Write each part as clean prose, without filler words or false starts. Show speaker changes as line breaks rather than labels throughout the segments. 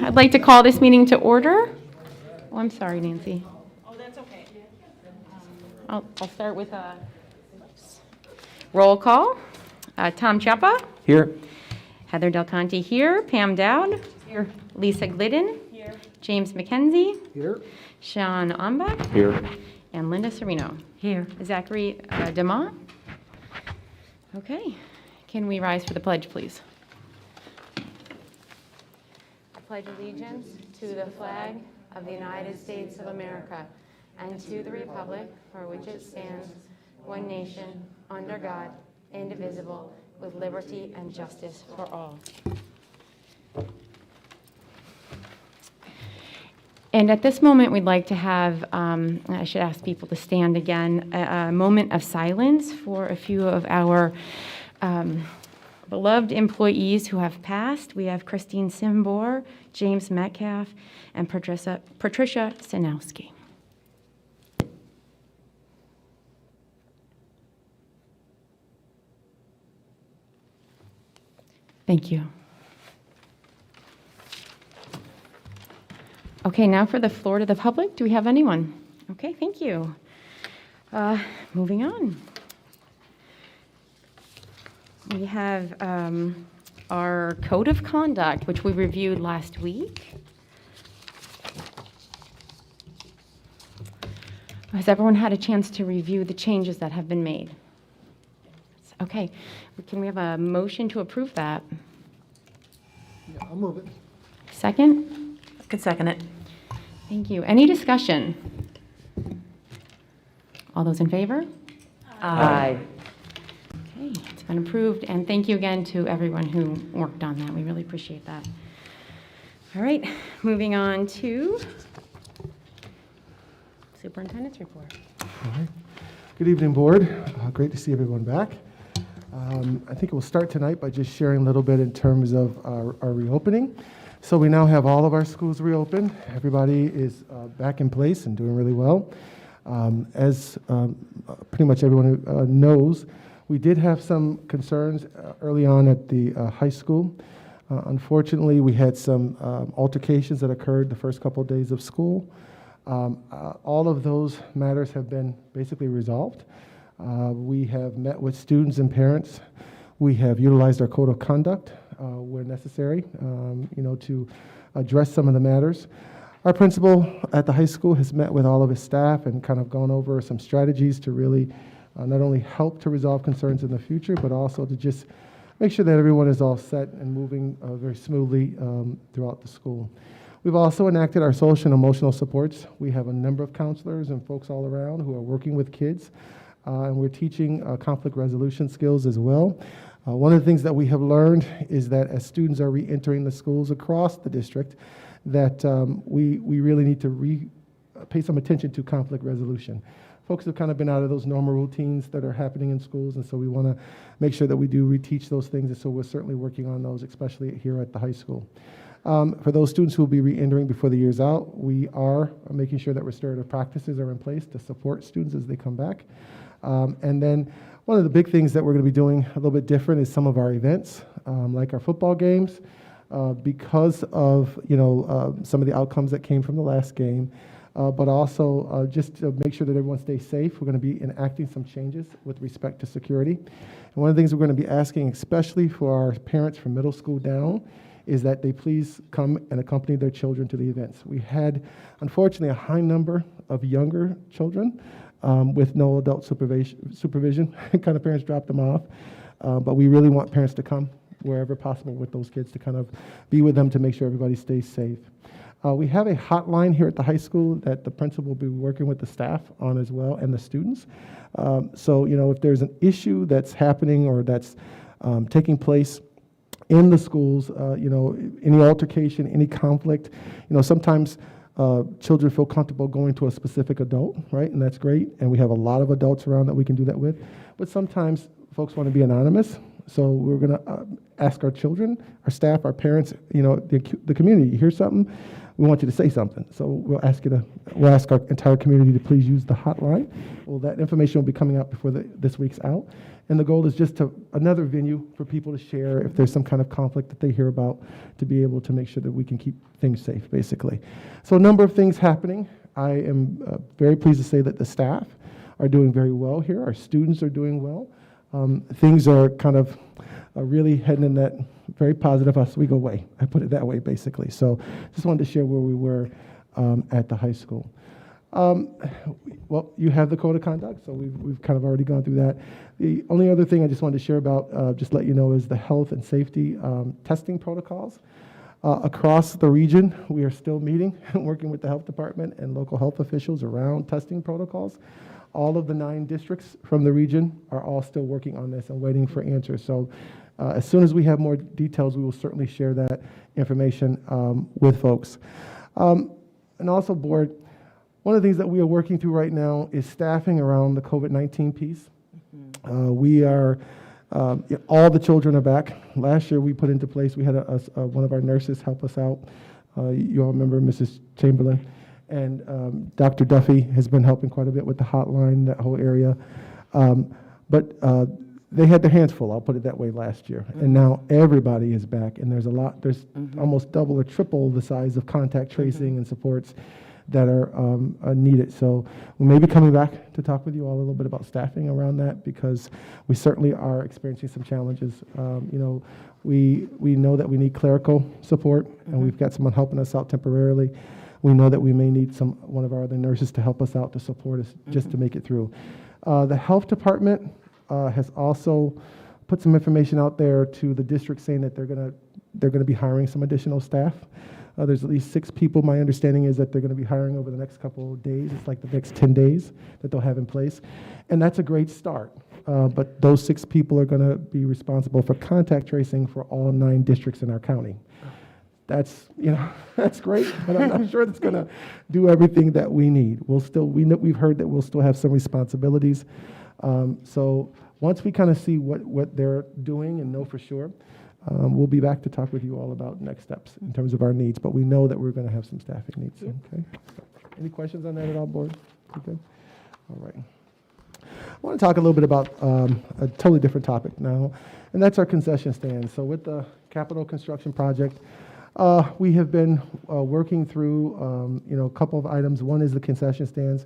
I'd like to call this meeting to order. Oh, I'm sorry, Nancy.
Oh, that's okay.
I'll start with a roll call. Tom Chapa.
Here.
Heather Del Conte here. Pam Dowd. Here. Lisa Glidden.
Here.
James McKenzie.
Here.
Sean Ombach.
Here.
And Linda Serino. Here. Zachary DeMont. Okay. Can we rise for the pledge, please? I pledge allegiance to the flag of the United States of America and to the republic for which it stands, one nation, under God, indivisible, with liberty and justice for all. And at this moment, we'd like to have, I should ask people to stand again, a moment of silence for a few of our beloved employees who have passed. We have Christine Simbor, James Metcalf, and Patricia Sinowski. Thank you. Okay, now for the floor to the public. Do we have anyone? Okay, thank you. Moving on. We have our code of conduct, which we reviewed last week. Has everyone had a chance to review the changes that have been made? Okay, can we have a motion to approve that?
Yeah, I'll move it.
Second?
I could second it.
Thank you. Any discussion? All those in favor?
Aye.
Okay, it's been approved, and thank you again to everyone who worked on that. We really appreciate that. All right, moving on to Superintendent's report.
All right. Good evening, Board. Great to see everyone back. I think we'll start tonight by just sharing a little bit in terms of our reopening. So we now have all of our schools reopened. Everybody is back in place and doing really well. As pretty much everyone knows, we did have some concerns early on at the high school. Unfortunately, we had some altercations that occurred the first couple of days of school. All of those matters have been basically resolved. We have met with students and parents. We have utilized our code of conduct where necessary, to address some of the matters. Our principal at the high school has met with all of his staff and kind of gone over some strategies to really not only help to resolve concerns in the future, but also to just make sure that everyone is all set and moving very smoothly throughout the school. We've also enacted our social and emotional supports. We have a number of counselors and folks all around who are working with kids, and we're teaching conflict resolution skills as well. One of the things that we have learned is that as students are re-entering the schools across the district, that we really need to pay some attention to conflict resolution. Folks have kind of been out of those normal routines that are happening in schools, and so we want to make sure that we do reteach those things, and so we're certainly working on those, especially here at the high school. For those students who will be re-entering before the year's out, we are making sure that restorative practices are in place to support students as they come back. And then one of the big things that we're going to be doing a little bit different is some of our events, like our football games, because of some of the outcomes that came from the last game, but also just to make sure that everyone stays safe. We're going to be enacting some changes with respect to security. And one of the things we're going to be asking, especially for our parents from middle school down, is that they please come and accompany their children to the events. We had, unfortunately, a high number of younger children with no adult supervision. Kind of parents dropped them off. But we really want parents to come wherever possible with those kids to kind of be with them to make sure everybody stays safe. We have a hotline here at the high school that the principal will be working with the staff on as well and the students. So, if there's an issue that's happening or that's taking place in the schools, any altercation, any conflict, sometimes children feel comfortable going to a specific adult, right? And that's great. And we have a lot of adults around that we can do that with. But sometimes folks want to be anonymous. So we're going to ask our children, our staff, our parents, the community, you hear something, we want you to say something. So we'll ask our entire community to please use the hotline. Well, that information will be coming out before this week's out. And the goal is just another venue for people to share if there's some kind of conflict that they hear about, to be able to make sure that we can keep things safe, basically. So a number of things happening. I am very pleased to say that the staff are doing very well here. Our students are doing well. Things are kind of really heading in that very positive us we go way. I put it that way, basically. So just wanted to share where we were at the high school. Well, you have the code of conduct, so we've kind of already gone through that. The only other thing I just wanted to share about, just let you know, is the health and safety testing protocols. Across the region, we are still meeting and working with the health department and local health officials around testing protocols. All of the 9 districts from the region are all still working on this and waiting for answers. So as soon as we have more details, we will certainly share that information with folks. And also, board, one of the things that we are working through right now is staffing around the COVID-19 piece. We are, all the children are back. Last year we put into place, we had one of our nurses help us out. You all remember Mrs. Chamberlain. And Dr. Duffy has been helping quite a bit with the hotline, that whole area. But they had their hands full, I'll put it that way, last year. And now everybody is back, and there's almost double or triple the size of contact tracing and supports that are needed. So we may be coming back to talk with you all a little bit about staffing around that, because we certainly are experiencing some challenges. We know that we need clerical support, and we've got someone helping us out temporarily. We know that we may need one of our other nurses to help us out, to support us, just to make it through. The health department has also put some information out there to the district saying that they're gonna be hiring some additional staff. There's at least 6 people. My understanding is that they're gonna be hiring over the next couple of days. It's like the next 10 days that they'll have in place. And that's a great start. But those 6 people are gonna be responsible for contact tracing for all 9 districts in our county. That's, that's great, but I'm not sure that's going to do everything that we need. We've heard that we'll still have some responsibilities. So once we kind of see what they're doing and know for sure, we'll be back to talk with you all about next steps in terms of our needs. But we know that we're going to have some staffing needs. Okay. Any questions on that at all, board? Okay. All right. I want to talk a little bit about a totally different topic now, and that's our concession stand. So with the capital construction project, we have been working through, a couple of items. One is the concession stands.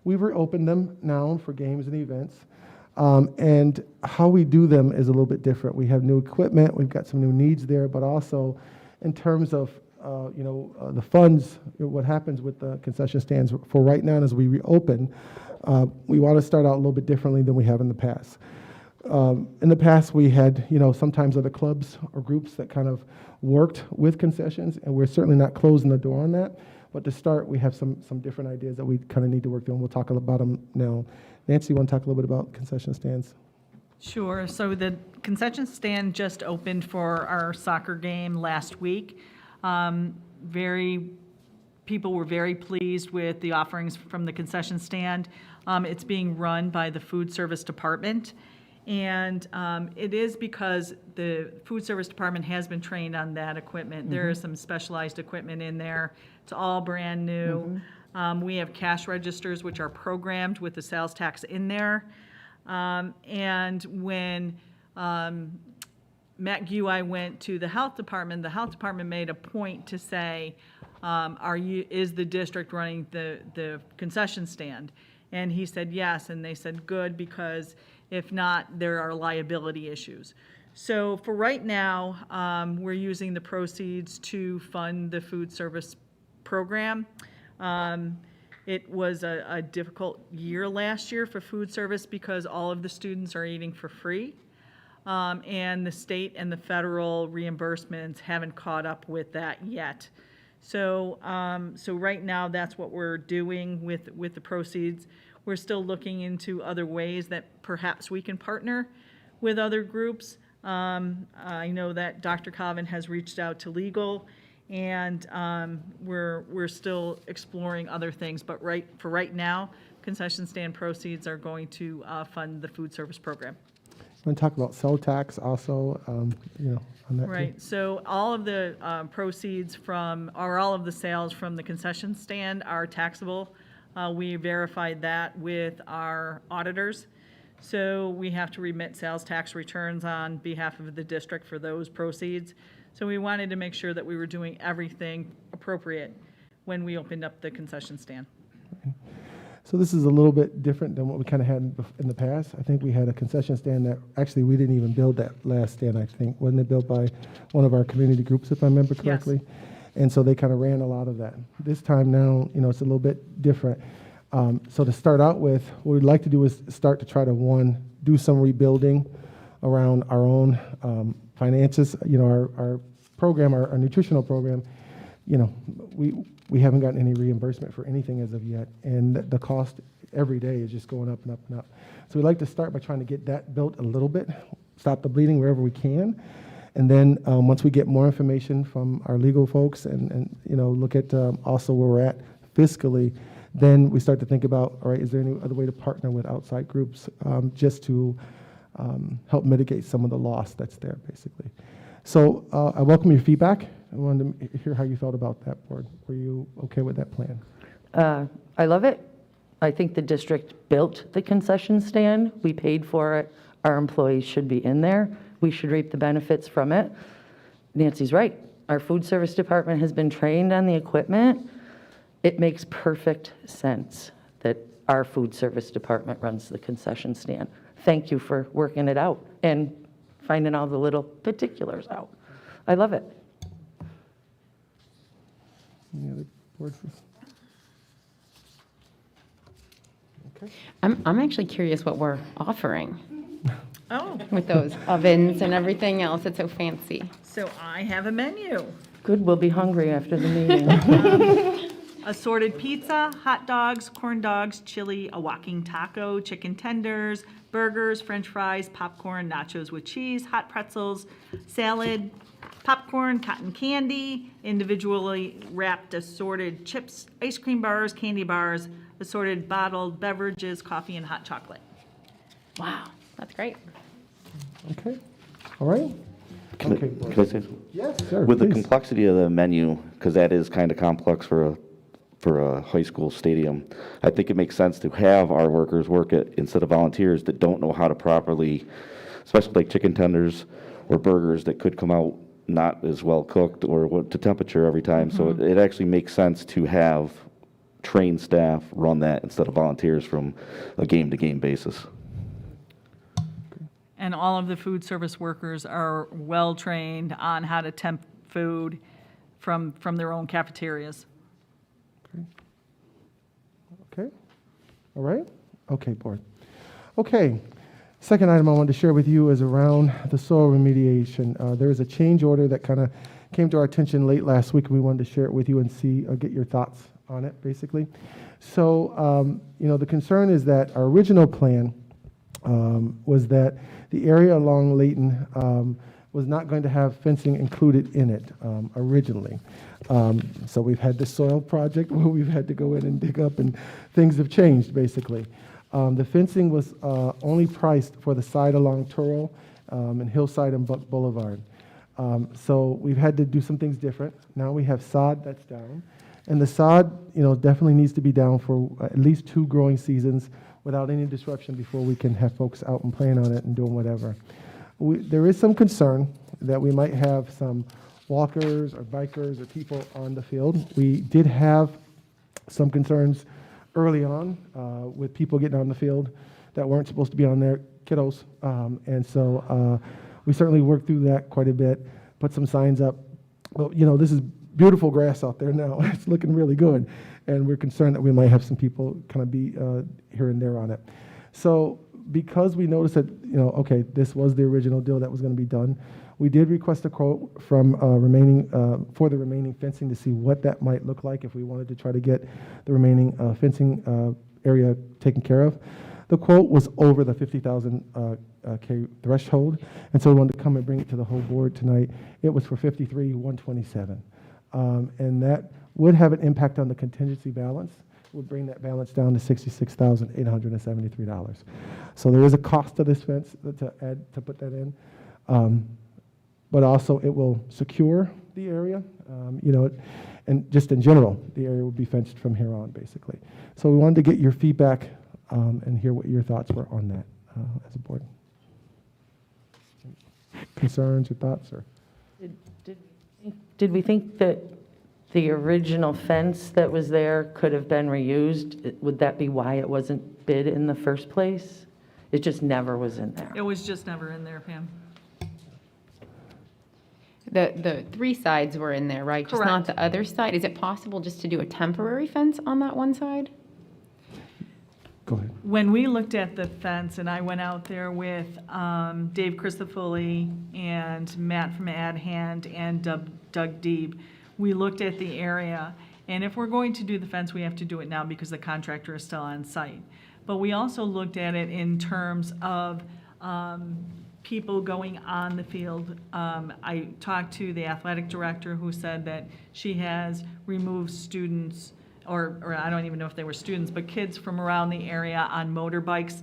We've reopened them now for games and events. And how we do them is a little bit different. We have new equipment. We've got some new needs there, but also in terms of, the funds, what happens with the concession stands for right now as we reopen, we want to start out a little bit differently than we have in the past. In the past, we had, sometimes other clubs or groups that kind of worked with concessions, and we're certainly not closing the door on that. But to start, we have some different ideas that we kind of need to work through, and we'll talk about them now. Nancy, you want to talk a little bit about concession stands?
Sure. So the concession stand just opened for our soccer game last week. People were very pleased with the offerings from the concession stand. It's being run by the food service department. And it is because the food service department has been trained on that equipment. There is some specialized equipment in there. It's all brand new. We have cash registers which are programmed with the sales tax in there. And when Matt Gui went to the health department made a point to say, is the district running the concession stand? And he said yes, and they said good, because if not, there are liability issues. So for right now, we're using the proceeds to fund the food service program. It was a difficult year last year for food service because all of the students are eating for free. And the state and the federal reimbursements haven't caught up with that yet. So right now, that's what we're doing with the proceeds. We're still looking into other ways that perhaps we can partner with other groups. I know that Dr. Coven has reached out to legal, and we're still exploring other things. But for right now, concession stand proceeds are going to fund the food service program.
Want to talk about cell tax also, you know, on that too?
Right, so all of the proceeds from, or all of the sales from the concession stand are taxable. We verified that with our auditors. So we have to remit sales tax returns on behalf of the district for those proceeds. So we wanted to make sure that we were doing everything appropriate when we opened up the concession stand.
So this is a little bit different than what we kind of had in the past. I think we had a concession stand that, actually, we didn't even build that last stand, I think. Wasn't it built by one of our community groups, if I remember correctly? Yes. And so they kind of ran a lot of that. This time now, you know, it's a little bit different. So to start out with, what we'd like to do is start to try to, one, do some rebuilding around our own finances. You know, our program, our nutritional program, you know, we haven't gotten any reimbursement for anything as of yet, and the cost every day is just going up and up and up. So we'd like to start by trying to get that built a little bit, stop the bleeding wherever we can, and then once we get more information from our legal folks and you know, look at also where we're at fiscally, then we start to think about, all right, is there any other way to partner with outside groups just to help mitigate some of the loss that's there, basically. So I welcome your feedback. I wanted to hear how you felt about that, board. Were you okay with that plan?
I love it. I think the district built the concession stand. We paid for it. Our employees should be in there. We should reap the benefits from it. Nancy's right. Our food service department has been trained on the equipment. It makes perfect sense that our food service department runs the concession stand. Thank you for working it out and finding all the little particulars out. I love it.
Any other board? Okay.
I'm actually curious what we're offering
Oh,
with those ovens and everything else. It's so fancy.
so I have a menu.
Good, we'll be hungry after the meeting.
Assorted pizza, hot dogs, corn dogs, chili, a walking taco, chicken tenders, burgers, french fries, popcorn, nachos with cheese, hot pretzels, salad, popcorn, cotton candy, individually wrapped assorted chips, ice cream bars, candy bars, assorted bottled beverages, coffee, and hot chocolate.
Wow, that's great.
Okay. All right.
Can
Okay,
I
board.
say something?
Yes, sir.
With the
please.
complexity of the menu, because that is kind of complex for a high school stadium, I think it makes sense to have our workers work it instead of volunteers that don't know how to properly, especially like chicken tenders or burgers that could come out not as well cooked or what to temperature every time. So it actually makes sense to have trained staff run that instead of volunteers from a game-to-game basis.
And all of the food service workers are well-trained on how to temp food from their own cafeterias.
Okay. All right. Okay, board. Okay. Second item I wanted to share with you is around the soil remediation. There is a change order that kind of came to our attention late last week, and we wanted to share it with you and see, get your thoughts on it, basically. So, you know, the concern is that our original plan was that the area along Layton was not going to have fencing included in it originally. So we've had this soil project where we've had to go in and dig up, and things have changed, basically. The fencing was only priced for the side along Turrell and Hillside and Buck Boulevard. So we've had to do some things different. Now we have sod that's down. And the sod, you know, definitely needs to be down for at least 2 growing seasons without any disruption before we can have folks out and playing on it and doing whatever. There is some concern that we might have some walkers or bikers or people on the field. We did have some concerns early on with people getting on the field that weren't supposed to be on there, kiddos. And so we certainly worked through that quite a bit, put some signs up. But, you know, this is beautiful grass out there now. It's looking really good. And we're concerned that we might have some people kind of be here and there on it. So because we noticed that, you know, okay, this was the original deal that was going to be done, we did request a quote from for the remaining fencing to see what that might look like if we wanted to try to get the remaining fencing area taken care of. The quote was over the 50,000 K threshold, and so we wanted to come and bring it to the whole board tonight. It was for 53,127, and that would have an impact on the contingency balance would bring that balance down to $66,873. So there is a cost to this fence to put that in. But also it will secure the area, and just in general, the area will be fenced from here on, basically. So we wanted to get your feedback and hear what your thoughts were on that as a board. Concerns or thoughts? Or
Did we think that the original fence that was there could have been reused? Would that be why it wasn't bid in the first place? It just never was in there.
It was just never in there, Pam.
The three sides were in there, right? Just not
Correct.
the other side? Is it possible just to do a temporary fence on that one side?
go ahead.
When we looked at the fence, and I went out there with Dave Christofoli and Matt from AdHand and Doug Deeb, we looked at the area, and if we're going to do the fence, we have to do it now because the contractor is still on site. But we also looked at it in terms of people going on the field. I talked to the athletic director who said that she has removed students, or I don't even know if they were students, but kids from around the area on motorbikes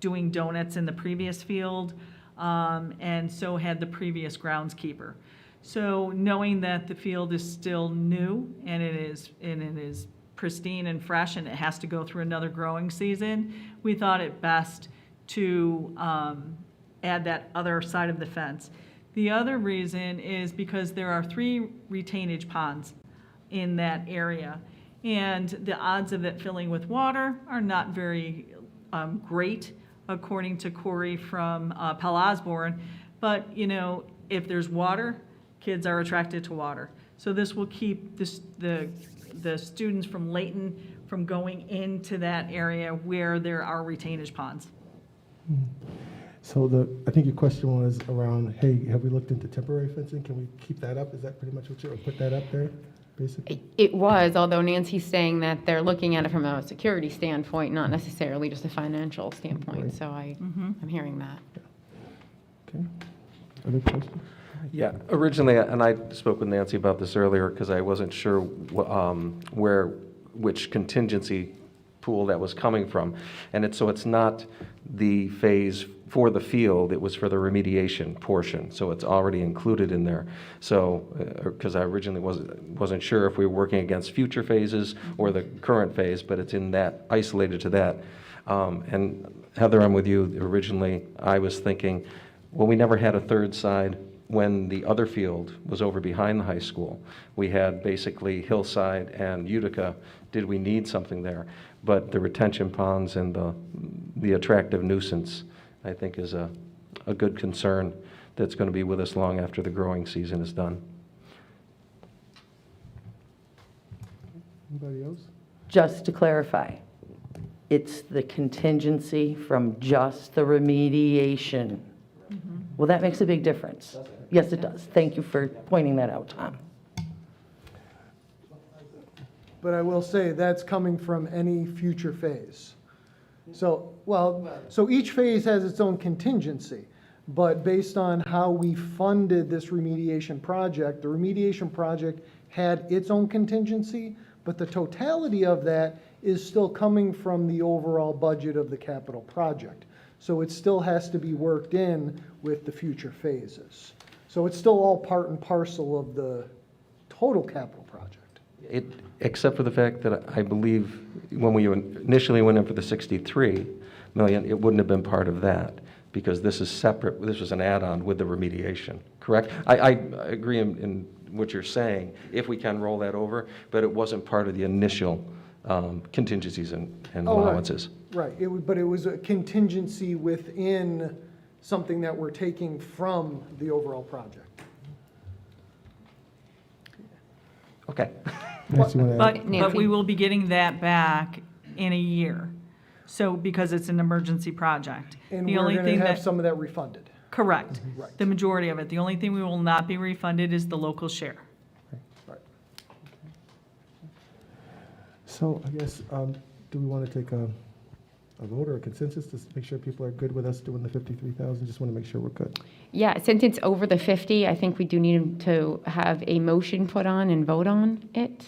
doing donuts in the previous field, and so had the previous groundskeeper. So knowing that the field is still new and it is pristine and fresh and it has to go through another growing season, we thought it best to add that other side of the fence. The other reason is because there are 3 retainage ponds in that area, and the odds of it filling with water are not very great, according to Corey from Pell Osborne. But, you know, if there's water, kids are attracted to water. So this will keep the students from Layton from going into that area where there are retainage ponds.
So I think your question was around, hey, have we looked into temporary fencing? Can we keep that up? Is that pretty much what or put that up there, basically?
It was, although Nancy's saying that they're looking at it from a security standpoint, not necessarily just a financial standpoint.
Right.
So I'm hearing that.
Okay. Other questions?
Yeah, originally, and I spoke with Nancy about this earlier because I wasn't sure which contingency pool that was coming from. And it's not the phase for the field, it was for the remediation portion. So it's already included in there. So, because I originally wasn't sure if we were working against future phases or the current phase, but it's in that, isolated to that. And Heather, I'm with you. Originally, I was thinking, well, we never had a third side when the other field was over behind the high school. We had basically Hillside and Utica. Did we need something there? But the retention ponds and the attractive nuisance, I think, is a good concern that's going to be with us long after the growing season is done.
Anybody else?
Just to clarify, it's the contingency from just the remediation. Well, that makes a big difference. Yes, it does. Thank you for pointing that out, Tom.
But I will say that's coming from any future phase. So each phase has its own contingency, but based on how we funded this remediation project, the remediation project had its own contingency, but the totality of that is still coming from the overall budget of the capital project. So it still has to be worked in with the future phases. So it's still all part and parcel of the total capital project.
Except for the fact that I believe when we initially went in for the 63 million, it wouldn't have been part of that because this is separate. This was an add-on with the remediation, correct? I agree in what you're saying, if we can roll that over, but it wasn't part of the initial contingencies and allowances.
Right, but it was a contingency within something that we're taking from the overall project.
Okay.
Nancy, you wanna add?
But we will be getting that back in a year. So, because it's an emergency project.
And
The
we're
only
going to
thing
have
that
some of that refunded.
Correct.
Right.
The majority of it. The only thing we will not be refunded is the local share.
Right.
So I guess, do we want to take a vote or a consensus to make sure people are good with us doing the 53,000? Just want to make sure we're good.
Yeah, since it's over the 50, I think we do need to have a motion put on and vote on it.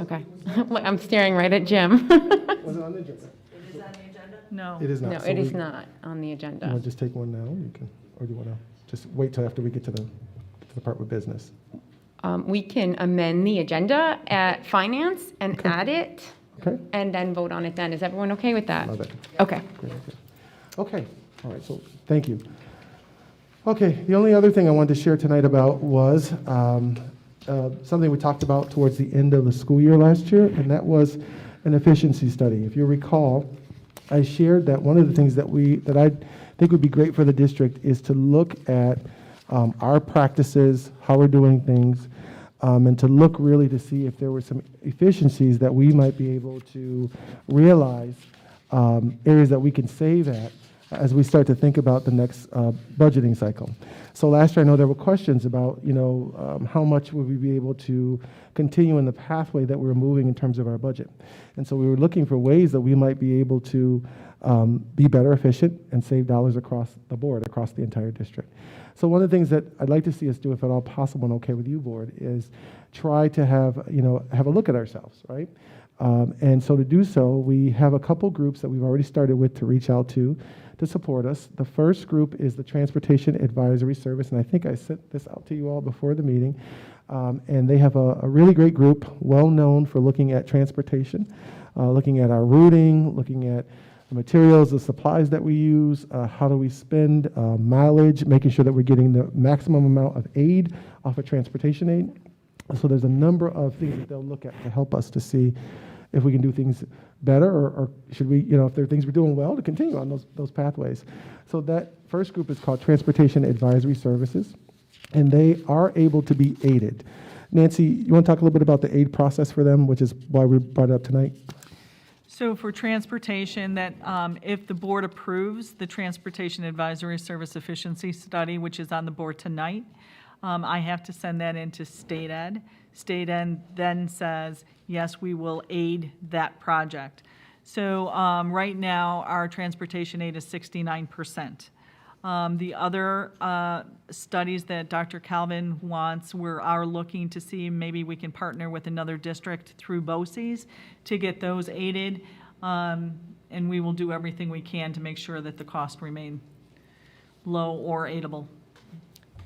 Okay. Look, I'm staring right at Jim.
Was it on the agenda?
No.
It is not.
No,
So
it is
we-
not on the
You
agenda.
want to just take one now? You can, or do you want to just wait till after we get to the part with business?
We can amend the agenda at finance and add it,
Okay?
and then vote on it then. Is everyone okay with that?
Love it.
Okay.
Great, okay. Okay, all right, so, thank you. Okay, the only other thing I wanted to share tonight about was something we talked about towards the end of the school year last year, and that was an efficiency study. If you recall, I shared that one of the things that I think would be great for the district is to look at our practices, how we're doing things, and to look really to see if there were some efficiencies that we might be able to realize, areas that we can save at as we start to think about the next budgeting cycle. So last year, I know there were questions about, how much would we be able to continue in the pathway that we were moving in terms of our budget. And so we were looking for ways that we might be able to be better efficient and save dollars across the board, across the entire district. So one of the things that I'd like to see us do, if at all possible and okay with you, board, is try to have a look at ourselves, right? And so to do so, we have a couple groups that we've already started with to reach out to support us. The first group is the Transportation Advisory Service, and I think I sent this out to you all before the meeting. And they have a really great group, well known for looking at transportation, looking at our routing, looking at the materials, the supplies that we use, how do we spend mileage, making sure that we're getting the maximum amount of aid off of transportation aid. So there's a number of things that they'll look at to help us to see if we can do things better, or should we, if there are things we're doing well, to continue on those pathways. So that first group is called Transportation Advisory Services, and they are able to be aided. Nancy, you want to talk a little bit about the aid process for them, which is why we brought it up tonight?
So for transportation, that if the board approves the Transportation Advisory Service Efficiency Study, which is on the board tonight, I have to send that into State Ed. State Ed then says, yes, we will aid that project. So right now, our transportation aid is 69%. The other studies that Dr. Calvin wants, we are looking to see maybe we can partner with another district through BOCES to get those aided, and we will do everything we can to make sure that the costs remain low or aidable.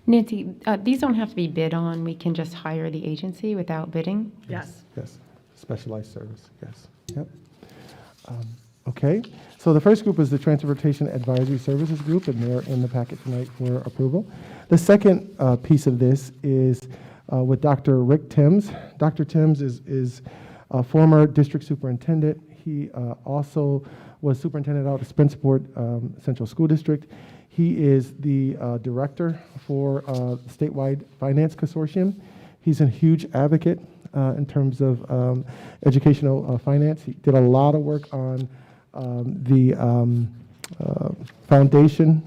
Nancy, these don't have to be bid on. We can just hire the agency without bidding?
Yes.
Yes, specialized service, yes, yep. Okay, so the first group is the Transportation Advisory Services Group, and they're in the packet tonight for approval. The second piece of this is with Dr. Rick Timms. Dr. Timms is a former district superintendent. He also was superintendent out of Spencerport Central School District. He is the director for statewide finance consortium. He's a huge advocate in terms of educational finance. He did a lot of work on the foundation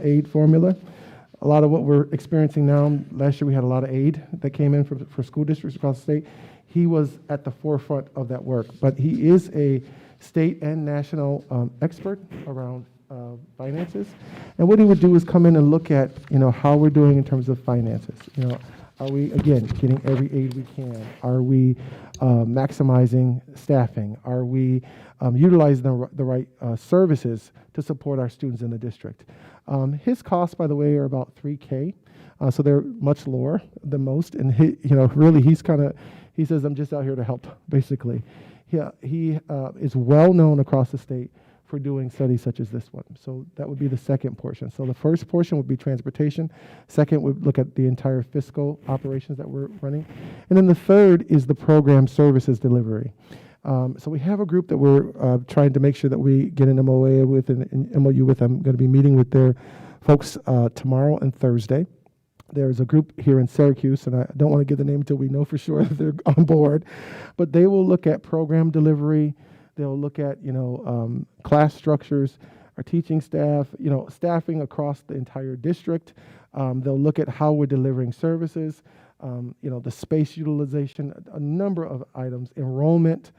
aid formula. A lot of what we're experiencing now, last year we had a lot of aid that came in for school districts across the state. He was at the forefront of that work, but he is a state and national expert around finances. And what he would do is come in and look at, how we're doing in terms of finances. Are we, again, getting every aid we can? Are we maximizing staffing? Are we utilizing the right services to support our students in the district? His costs, by the way, are about $3K, so they're much lower than most. And he says, I'm just out here to help, basically. He is well known across the state for doing studies such as this one. So that would be the second portion. So the first portion would be transportation. Second would look at the entire fiscal operations that we're running. And then the third is the program services delivery. So we have a group that we're trying to make sure that we get an MOA with, an MOU with. I'm going to be meeting with their folks tomorrow and Thursday. There's a group here in Syracuse, and I don't want to give the name until we know for sure that they're on board, but they will look at program delivery. They'll look at, class structures, our teaching staff, staffing across the entire district. They'll look at how we're delivering services, the space utilization, a number of items, enrollment,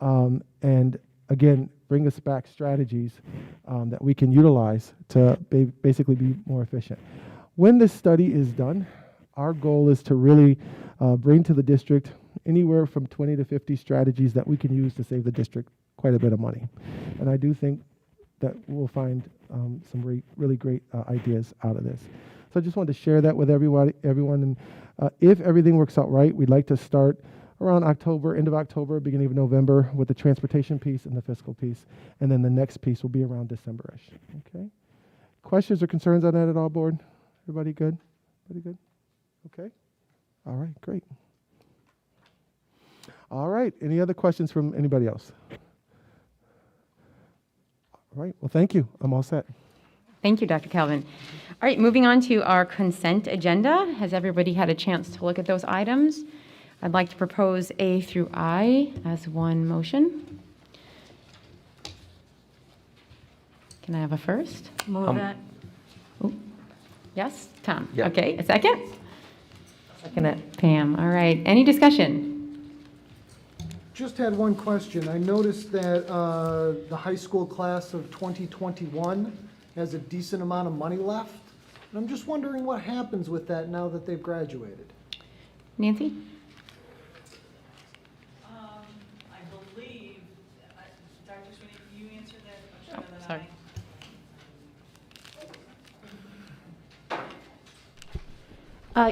and again, bring us back strategies that we can utilize to basically be more efficient. When this study is done, our goal is to really bring to the district anywhere from 20 to 50 strategies that we can use to save the district quite a bit of money. And I do think that we'll find some really great ideas out of this. So I just wanted to share that with everyone. And if everything works out right, we'd like to start around October, end of October, beginning of November, with the transportation piece and the fiscal piece. And then the next piece will be around December-ish. Okay? Questions or concerns on that at all, board? Everybody good? Everybody good? Okay. All right, great. All right, any other questions from anybody else? All right, well, thank you. I'm all set.
Thank you, Dr. Calvin. All right, moving on to our consent agenda. Has everybody had a chance to look at those items? I'd like to propose A through I as one motion. Can I have a first?
Move it.
Yes, Tom?
Yeah.
Okay, a second?
Second it.
Pam, all right. Any discussion?
Just had one question. I noticed that the high school class of 2021 has a decent amount of money left. And I'm just wondering what happens with that now that they've graduated.
Nancy?
I believe, Dr. Sweeney, you answered that question, and then
sorry.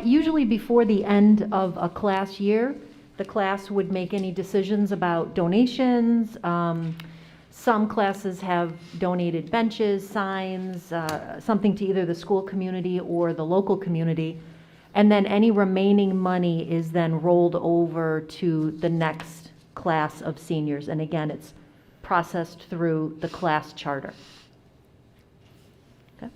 Usually before the end of a class year, the class would make any decisions about donations. Some classes have donated benches, signs, something to either the school community or the local community. And then any remaining money is then rolled over to the next class of seniors. And again, it's processed through the class charter. Okay.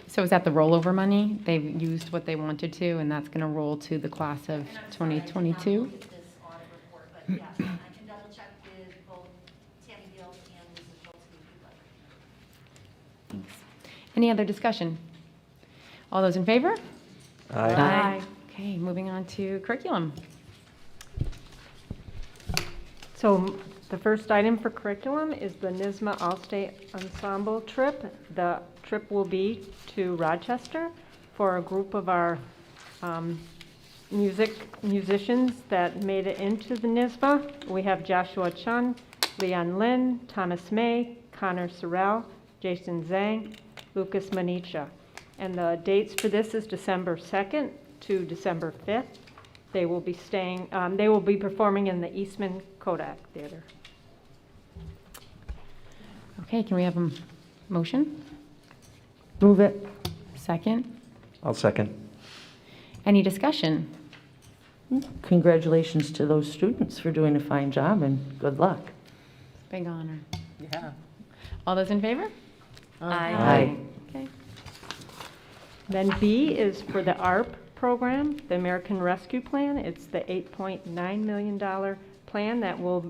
So is that the rollover money? They've used what they wanted to, and that's going to roll to the class of 2022?
This audit report, but yes, I can double check with both Tammy Gill and Mrs. Schultz if you'd like.
Thanks. Any other discussion? All those in favor?
Aye.
Okay, moving on to curriculum.
So the first item for curriculum is the NYSSMA All-State Ensemble trip. The trip will be to Rochester for a group of our musicians that made it into the NYSSMA. We have Joshua Chun, Leon Lin, Thomas May, Connor Sorrell, Jason Zhang, Lucas Manicha. And the dates for this is December 2nd to December 5th. They will be they will be performing in the Eastman Kodak Theater.
Okay, can we have a motion?
Move it.
Second?
I'll second.
Any discussion?
Congratulations to those students for doing a fine job, and good luck.
Big honor.
Yeah.
All those in favor?
Aye.
Okay.
Then B is for the ARP program, the American Rescue Plan. It's the $8.9 million plan that will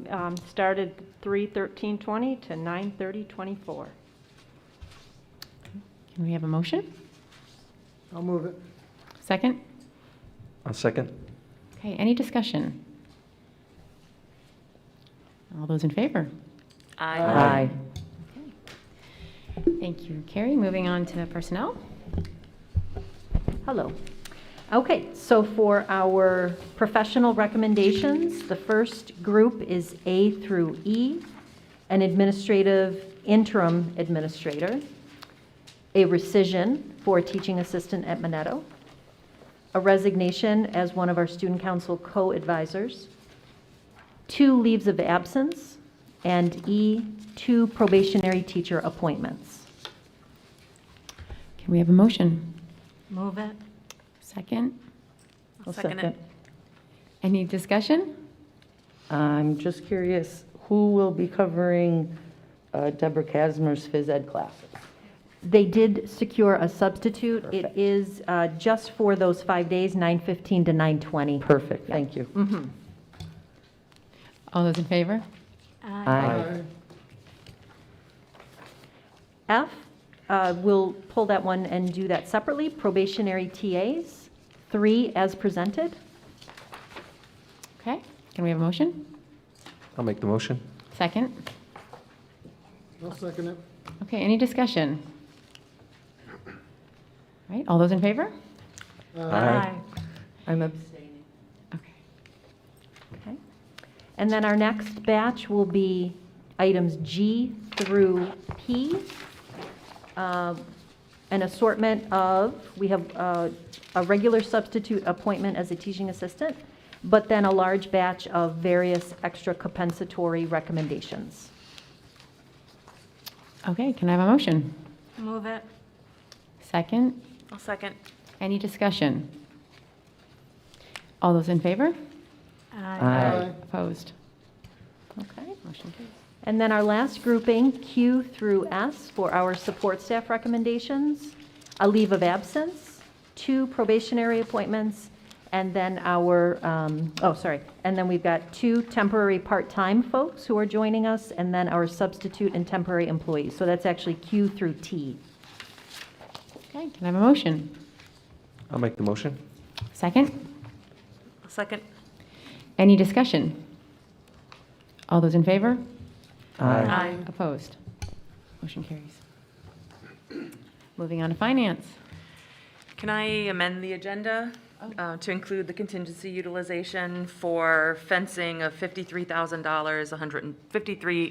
start at 3/13/20 to 9/30/24.
Can we have a motion?
I'll move it.
Second?
I'll second.
Okay, any discussion? All those in favor?
Aye.
Thank you, Carrie. Moving on to personnel.
Hello. Okay, so for our professional recommendations, the first group is A through E, an administrative interim administrator, a rescission for a teaching assistant at Minetto, a resignation as one of our student council co-advisors, 2 leaves of absence, and E, 2 probationary teacher appointments.
Can we have a motion?
Move it.
Second?
I'll second.
Any discussion?
I'm just curious, who will be covering Deborah Kasmer's phys ed classes?
They did secure a substitute. It is just for those 5 days, 9:15 to 9:20.
Perfect, thank you.
All those in favor?
Aye.
F, we'll pull that one and do that separately. Probationary TAs, 3 as presented.
Okay, can we have a motion?
I'll make the motion.
Second?
I'll second it.
Okay, any discussion? All right, all those in favor?
Aye.
I'm abstaining.
Okay.
Okay. And then our next batch will be items G through P. An assortment of, we have a regular substitute appointment as a teaching assistant, but then a large batch of various extra compensatory recommendations.
Okay, can I have a motion?
Move it.
Second?
I'll second.
Any discussion? All those in favor?
Aye.
Opposed?
Okay.
Motion carries.
And then our last grouping, Q through S, for our support staff recommendations, a leave of absence, 2 probationary appointments, and then our, and then we've got 2 temporary part-time folks who are joining us, and then our substitute and temporary employees. So that's actually Q through T.
Okay, can I have a motion?
I'll make the motion.
Second?
Second.
Any discussion? All those in favor?
Aye.
Opposed? Motion carries. Moving on to finance.
Can I amend the agenda to include the contingency utilization for fencing of $53,000,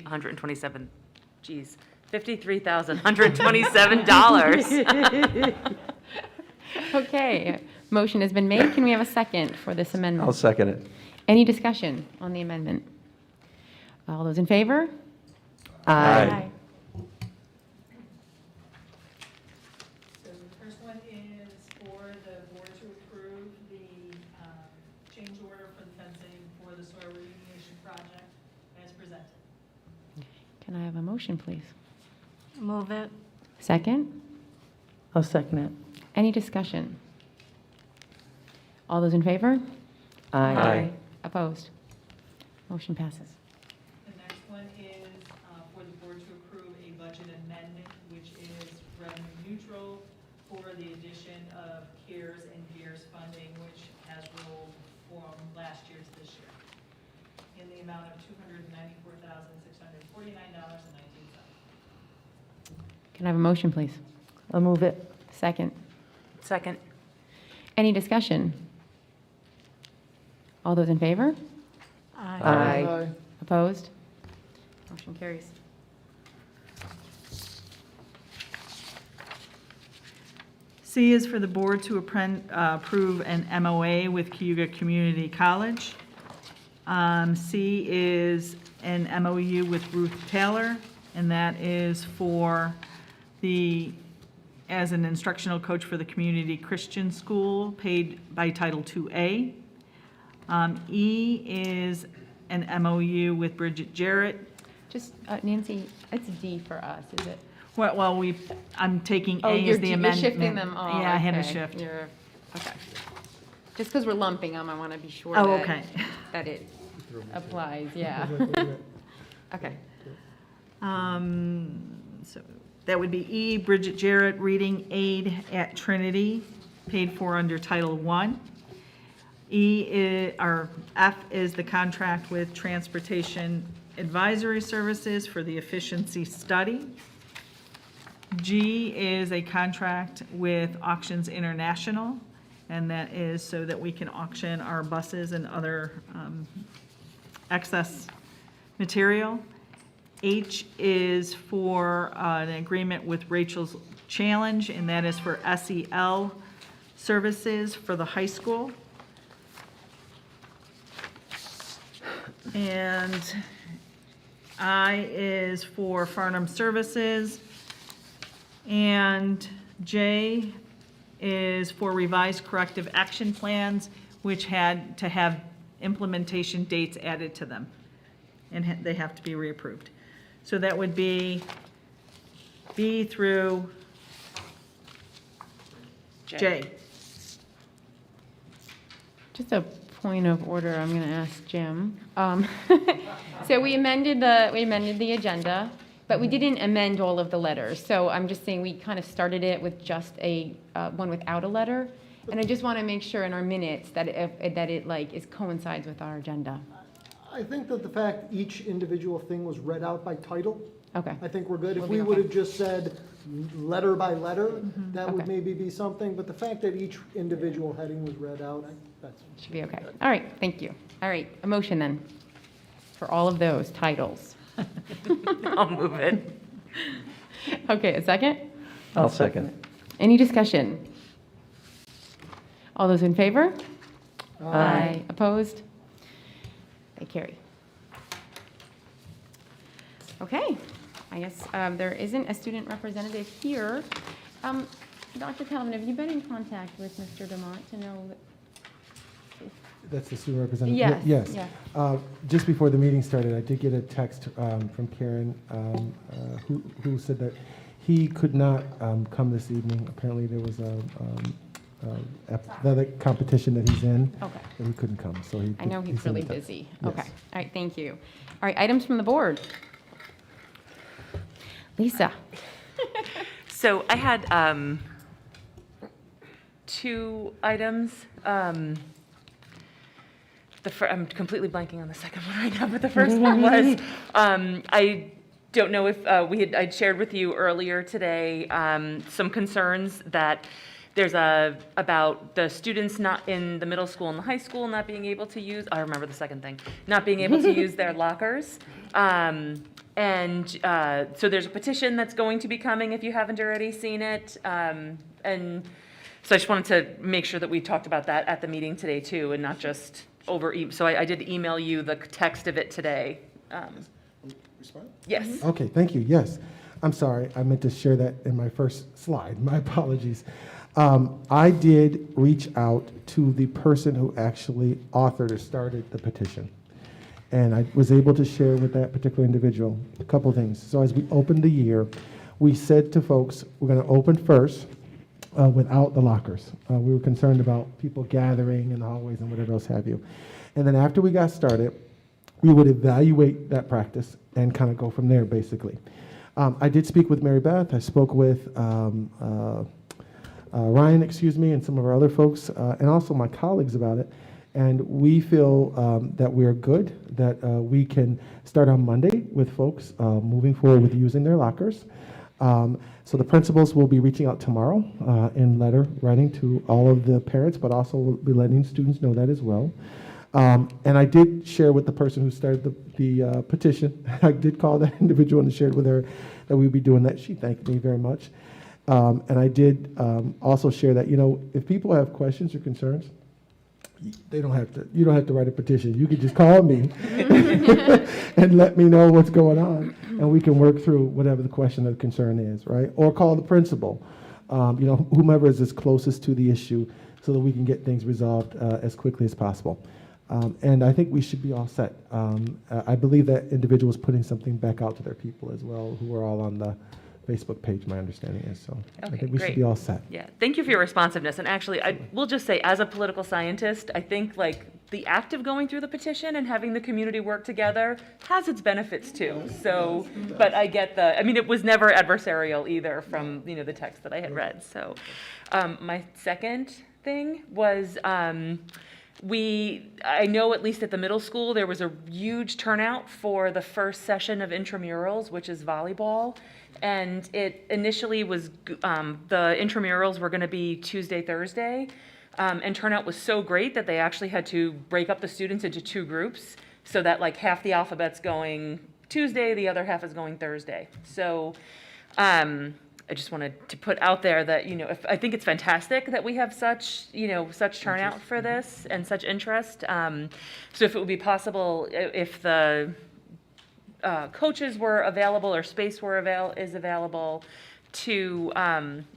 $127, geez, $53,127.
Okay, motion has been made. Can we have a second for this
I'll
amendment?
second it.
Any discussion on the amendment? All those in favor?
Aye.
So the first one is for the board to approve the change order for the fencing for the soil remediation project as presented.
Can I have a motion, please?
Move it.
Second?
I'll second it.
Any discussion? All those in favor?
Aye.
Opposed? Motion passes.
The next one is for the board to approve a budget amendment, which is revenue neutral for the addition of CARES and VEERS funding, which has rolled from last year to this year, in the amount of $294,649.19.
Can I have a motion, please?
I'll move it.
Second?
Second.
Any discussion? All those in favor?
Aye.
Opposed? Motion carries.
C is for the board to approve an MOA with Cayuga Community College. C is an MOU with Ruth Taylor, and that is for as an instructional coach for the Community Christian School, paid by Title II-A. E is an MOU with Bridget Jarrett.
Just, Nancy, it's D for us, is it?
Well, I'm taking
Oh,
A as the amendment.
You're shifting them all.
Yeah, I had to
okay.
shift.
Okay. Just because we're lumping them, I want to be sure
Oh,
that,
okay.
that it applies, yeah. Okay.
So that would be E, Bridget Jarrett, reading aid at Trinity, paid for under Title I. F is the contract with Transportation Advisory Services for the efficiency study. G is a contract with Auctions International, and that is so that we can auction our buses and other excess material. H is for an agreement with Rachel's Challenge, and that is for SEL services for the high school. And I is for Farnham Services. And J is for revised corrective action plans, which had to have implementation dates added to them. And they have to be reapproved. So that would be B through J.
Just a point of order, I'm going to ask Jim. So we amended the agenda, but we didn't amend all of the letters. So I'm just saying we kind of started it with just a one without a letter. And I just want to make sure in our minutes that it coincides with our agenda.
I think that the fact each individual thing was read out by title
Okay.
I think we're good. If
We'll be
we would
okay.
have just said letter by letter, that would
Okay.
maybe be something, but the fact that each individual heading was read out, that's.
Should be okay. All right, thank you. All right, a motion then for all of those titles.
I'll move it.
Okay, a second?
I'll second.
Any discussion? All those in favor? Aye. Opposed? They carry. Okay, I guess there isn't a student representative here. Dr. Calvin, have you been in contact with Mr. Demott to know that?
That's the student representative?
Yes,
Yes.
yeah.
Just before the meeting started, I did get a text from Karen, who said that he could not come this evening. Apparently, there was another competition that he's in.
Okay.
And he couldn't come, so he.
I know
he
he's
sent
really
a text.
busy.
Yes.
Okay, all right, thank you. All right, items from the board. Lisa?
So I had 2 items. I'm completely blanking on the second one right now, but the first one was, I don't know if I'd shared with you earlier today some concerns that there's about the students not in the middle school and the high school not being able to use, I remember the second thing, not being able to use their lockers. So there's a petition that's going to be coming if you haven't already seen it. And so I just wanted to make sure that we talked about that at the meeting today too, and not just so I did email you the text of it today. Yes.
Okay, thank you, yes. I'm sorry, I meant to share that in my first slide, my apologies. I did reach out to the person who actually authored or started the petition. And I was able to share with that particular individual a couple things. So as we opened the year, we said to folks, we're gonna open first without the lockers. We were concerned about people gathering in the hallways and whatever else have you. And then after we got started, we would evaluate that practice and kind of go from there, basically. I did speak with Mary Beth. I spoke with Ryan, and some of our other folks, and also my colleagues about it. And we feel that we're good, that we can start on Monday with folks moving forward with using their lockers. So the principals will be reaching out tomorrow in letter writing to all of the parents, but also will be letting students know that as well. And I did share with the person who started the petition. I did call that individual and shared with her that we'd be doing that. She thanked me very much. And I did also share that, if people have questions or concerns, you don't have to write a petition. You can just call me and let me know what's going on, and we can work through whatever the question or the concern is, right? Or call the principal, whomever is as closest to the issue, so that we can get things resolved as quickly as possible. And I think we should be all set. I believe that individual is putting something back out to their people as well, who are all on the Facebook page, my understanding is. So I
Okay,
think we should
great.
be all set.
Yeah, thank you for your responsiveness. And actually, I will just say, as a political scientist, I think the act of going through the petition and having the community work together has its benefits too. So, but I get it was never adversarial either from, the text that I had read. So my second thing was, I know at least at the middle school, there was a huge turnout for the first session of intramurals, which is volleyball. And it initially was, the intramurals were going to be Tuesday, Thursday. And turnout was so great that they actually had to break up the students into 2 groups so that half the alphabet's going Tuesday, the other half is going Thursday. So I just wanted to put out there that, I think it's fantastic that we have such turnout for this and such interest. So if it would be possible, if the coaches were available or space is available to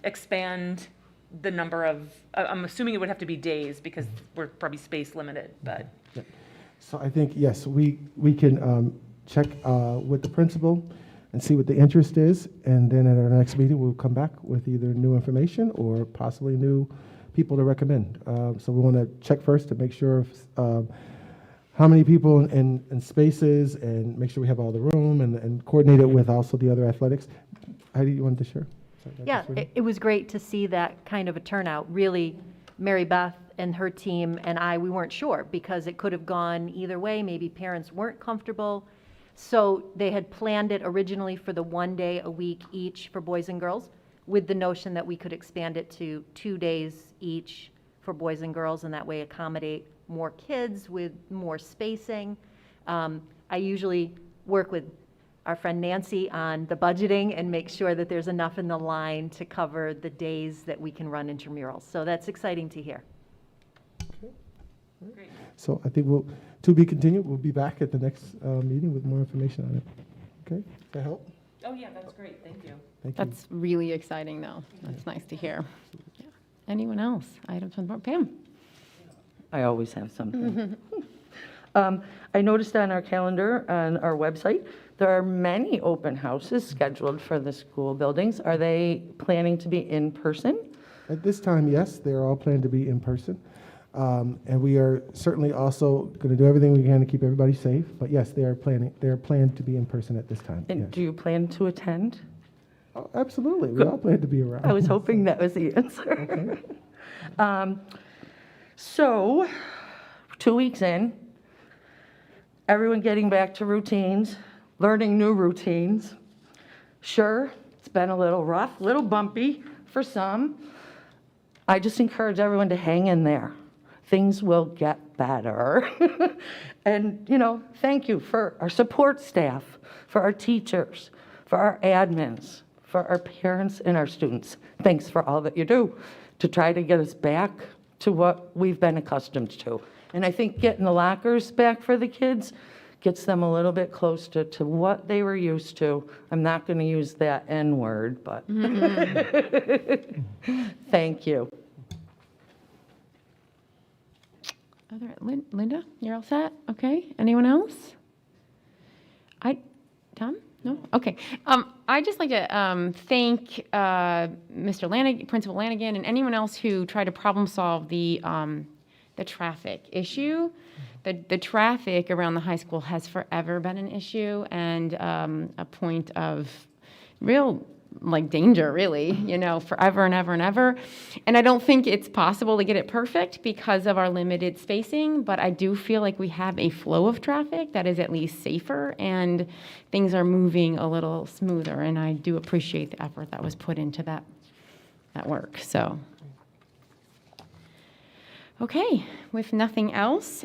expand the number of, I'm assuming it would have to be days because we're probably space limited, but.
Yeah. So I think, yes, we can check with the principal and see what the interest is, and then at our next meeting, we'll come back with either new information or possibly new people to recommend. So we want to check first to make sure how many people in spaces, and make sure we have all the room, and coordinate it with also the other athletics. Heidi, you wanted to share?
Yeah, it was great to see that kind of a turnout. Really, Mary Beth and her team and we weren't sure because it could have gone either way. Maybe parents weren't comfortable So they had planned it originally for the 1 day a week each for boys and girls, with the notion that we could expand it to 2 days each for boys and girls, and that way accommodate more kids with more spacing. I usually work with our friend Nancy on the budgeting and make sure that there's enough in the line to cover the days that we can run intramurals. So that's exciting to hear.
So I think to be continued, we'll be back at the next meeting with more information on it. Okay, does that help?
Oh, yeah, that's great, thank you.
Thank you.
That's really exciting, though. That's nice to hear. Yeah. Anyone else? Items on the board? Pam?
I always have something. I noticed on our calendar, on our website, there are many open houses scheduled for the school buildings. Are they planning to be in person?
At this time, yes, they're all planned to be in person. And we are certainly also going to do everything we can to keep everybody safe. But yes, they are planned to be in person at this time.
And
yes.
do you plan to attend?
Oh, absolutely. We all plan to be around.
I was hoping that was the answer. So, 2 weeks in, everyone getting back to routines, learning new routines. Sure, it's been a little rough, a little bumpy for some. I just encourage everyone to hang in there. Things will get better. And, thank you for our support staff, for our teachers, for our admins, for our parents and our students. Thanks for all that you do to try to get us back to what we've been accustomed to. And I think getting the lockers back for the kids gets them a little bit closer to what they were used to. I'm not going to use that N word, but thank you.
Linda, you're all set? Okay. Anyone else? Tom? No? Okay. I'd just like to thank Mr. Lanigan, Principal Lanigan, and anyone else who tried to problem solve the traffic issue. The traffic around the high school has forever been an issue and a point of real danger, really, forever and ever and ever. And I don't think it's possible to get it perfect because of our limited spacing, but I do feel like we have a flow of traffic that is at least safer and things are moving a little smoother. And I do appreciate the effort that was put into that work. So, okay, with nothing else,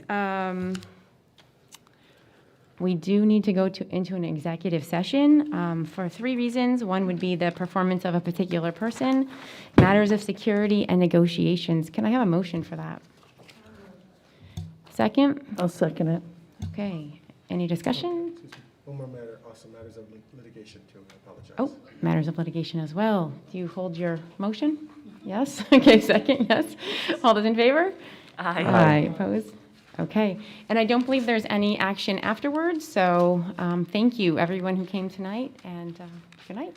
we do need to go into an executive session for 3 reasons. One would be the performance of a particular person, matters of security, and negotiations. Can I have a motion for that? Second?
I'll second it.
Okay. Any discussion?
One more matter, also matters of litigation too, I apologize.
Oh, matters of litigation as well. Do you hold your motion? Yes? Okay, second, yes. All those in favor?
Aye.
Aye. Opposed? Okay. And I don't believe there's any action afterwards, so thank you, everyone who came tonight, and good night.